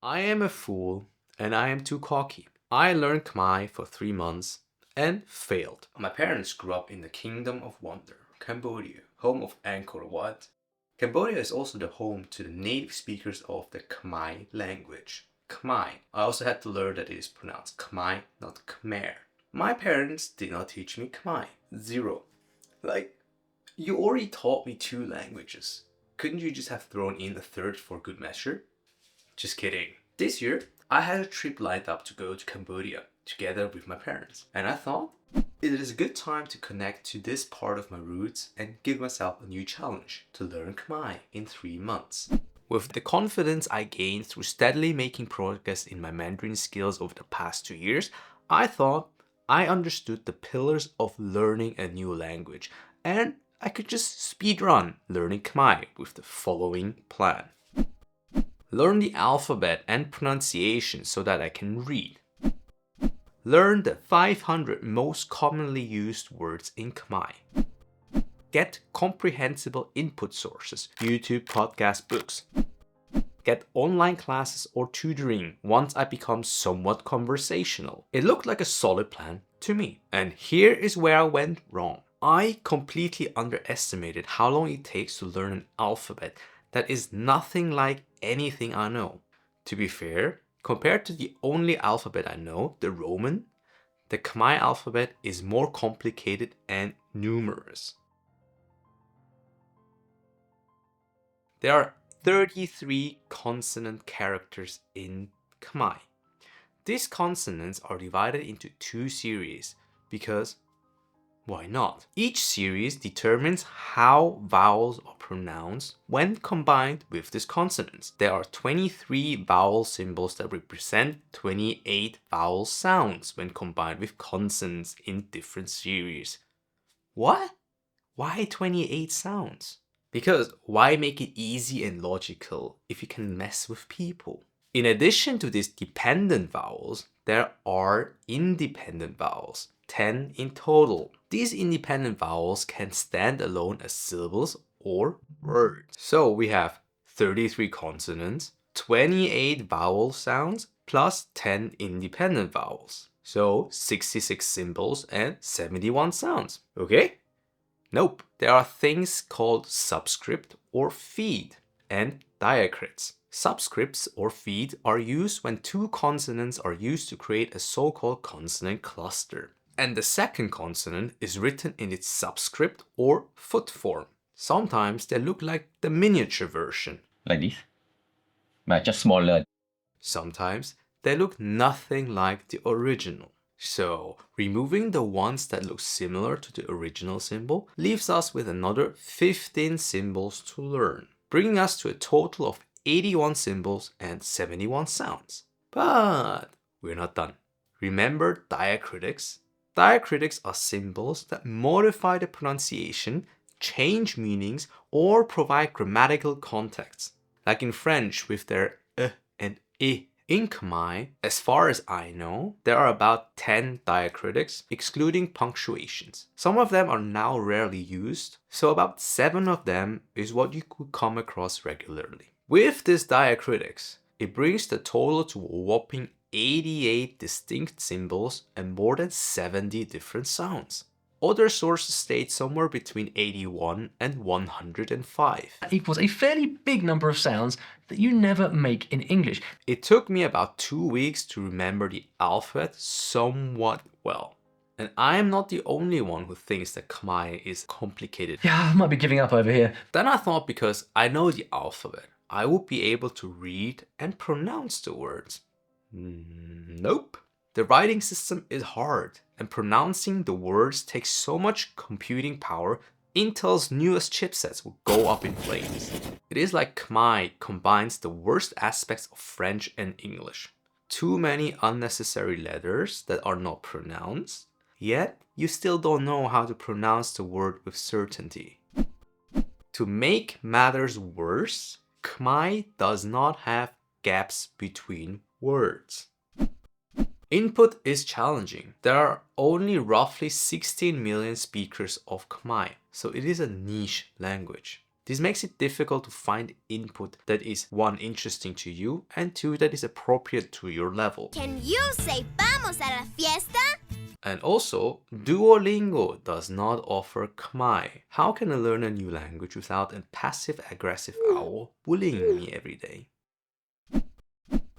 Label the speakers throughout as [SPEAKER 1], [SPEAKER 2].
[SPEAKER 1] I am a fool and I am too cocky. I learned Khmer for 3 months and failed. My parents grew up in the Kingdom of Wonder, Cambodia, home of Angkor Wat. Cambodia is also the home to the native speakers of the Khmer language. Khmer. I also had to learn that it is pronounced Khmer, not Khmer. My parents did not teach me Khmer. 0. You already taught me 2 languages. Couldn't you just have thrown in a third for good measure? Just kidding. This year, I had a trip lined up to go to Cambodia together with my parents. And I thought it is a good time to connect to this part of my roots and give myself a new challenge to learn Khmer in 3 months. With the confidence I gained through steadily making progress in my Mandarin skills over the past 2 years, I thought I understood the pillars of learning a new language and I could just speedrun learning Khmer with the following plan. Learn the alphabet and pronunciation so that I can read. Learn the 500 most commonly used words in Khmer. Get comprehensible input sources, YouTube, podcast, books. Get online classes or tutoring once I become somewhat conversational. It looked like a solid plan to me. And here is where I went wrong. I completely underestimated how long it takes to learn an alphabet that is nothing like anything I know. To be fair, compared to the only alphabet I know, the Roman, the Khmer alphabet is more complicated and numerous. There are 33 consonant characters in Khmer. These consonants are divided into 2 series because why not? Each series determines how vowels are pronounced when combined with these consonants. There are 23 vowel symbols that represent 28 vowel sounds when combined with consonants in different series. What? Why 28 sounds? Because why make it easy and logical if you can mess with people? In addition to these dependent vowels, there are independent vowels, 10 in total. These independent vowels can stand alone as syllables or words. So we have 33 consonants, 28 vowel sounds, plus 10 independent vowels. So 66 symbols and 71 sounds. Okay? Nope. There are things called subscript or feed and diacritics. Subscripts or feed are used when 2 consonants are used to create a so-called consonant cluster. And the second consonant is written in its subscript or foot form. Sometimes they look like the miniature version.
[SPEAKER 2] Like this, but just smaller.
[SPEAKER 1] Sometimes they look nothing like the original. So, removing the ones that look similar to the original symbol leaves us with another 15 symbols to learn, bringing us to a total of 81 symbols and 71 sounds. But we're not done. Remember diacritics? Diacritics are symbols that modify the pronunciation, change meanings, or provide grammatical context. Like in French with their and I. In Khmer, as far as I know, there are about 10 diacritics, excluding punctuations. Some of them are now rarely used, so about 7 of them is what you could come across regularly. With these diacritics, it brings the total to a whopping 88 distinct symbols and more than 70 different sounds. Other sources state somewhere between 81 and 105.
[SPEAKER 3] That equals a fairly big number of sounds that you never make in English.
[SPEAKER 1] It took me about 2 weeks to remember the alphabet somewhat well. And I am not the only one who thinks that Khmer is complicated.
[SPEAKER 3] Yeah, I might be giving up over here.
[SPEAKER 1] Then I thought because I know the alphabet, I would be able to read and pronounce the words. Nope. The writing system is hard, and pronouncing the words takes so much computing power, Intel's newest chipsets will go up in flames. It is like Khmer combines the worst aspects of French and English. Too many unnecessary letters that are not pronounced, yet you still don't know how to pronounce the word with certainty. To make matters worse, Khmer does not have gaps between words. Input is challenging. There are only roughly 16 million speakers of Khmer, so it is a niche language. This makes it difficult to find input that is one, interesting to you, and two, that is appropriate to your level.
[SPEAKER 4] Can you say vamos a la fiesta?
[SPEAKER 1] And also, Duolingo does not offer Khmer. How can I learn a new language without a passive-aggressive owl bullying me every day?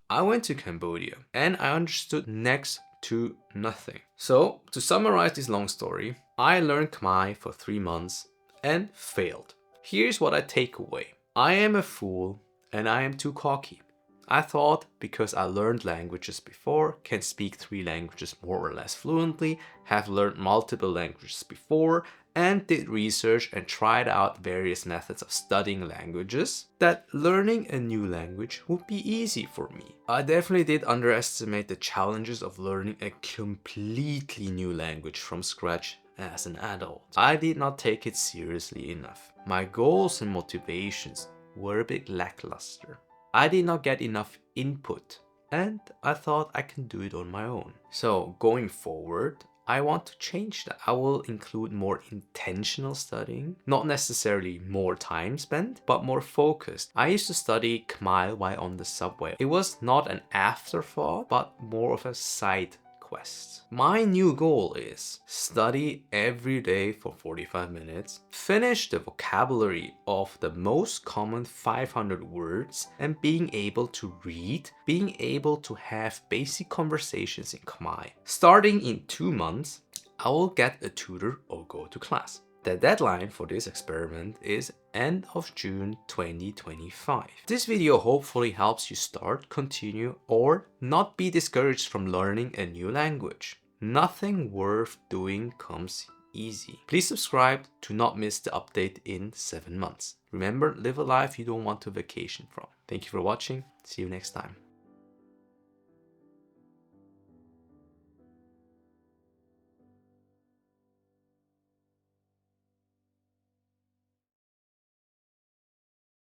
[SPEAKER 1] I went to Cambodia and I understood next to nothing. So, to summarize this long story, I learned Khmer for 3 months and failed. Here's what I take away. I am a fool and I am too cocky. I thought because I learned languages before, can speak 3 languages more or less fluently, have learned multiple languages before, and did research and tried out various methods of studying languages, that learning a new language would be easy for me. I definitely did underestimate the challenges of learning a completely new language from scratch as an adult. I did not take it seriously enough. My goals and motivations were a bit lackluster. I did not get enough input and I thought I can do it on my own. So going forward, I want to change that. I will include more intentional studying, not necessarily more time spent, but more focused. I used to study Khmer while on the subway. It was not an afterthought, but more of a side quest. My new goal is study every day for 45 minutes, finish the vocabulary of the most common 500 words, and being able to read, being able to have basic conversations in Khmer. Starting in 2 months, I will get a tutor or go to class. The deadline for this experiment is end of June 2025. This video hopefully helps you start, continue, or not be discouraged from learning a new language. Nothing worth doing comes easy. Please subscribe to not miss the update in 7 months. Remember, live a life you don't want to vacation from. Thank you for watching. See you next time.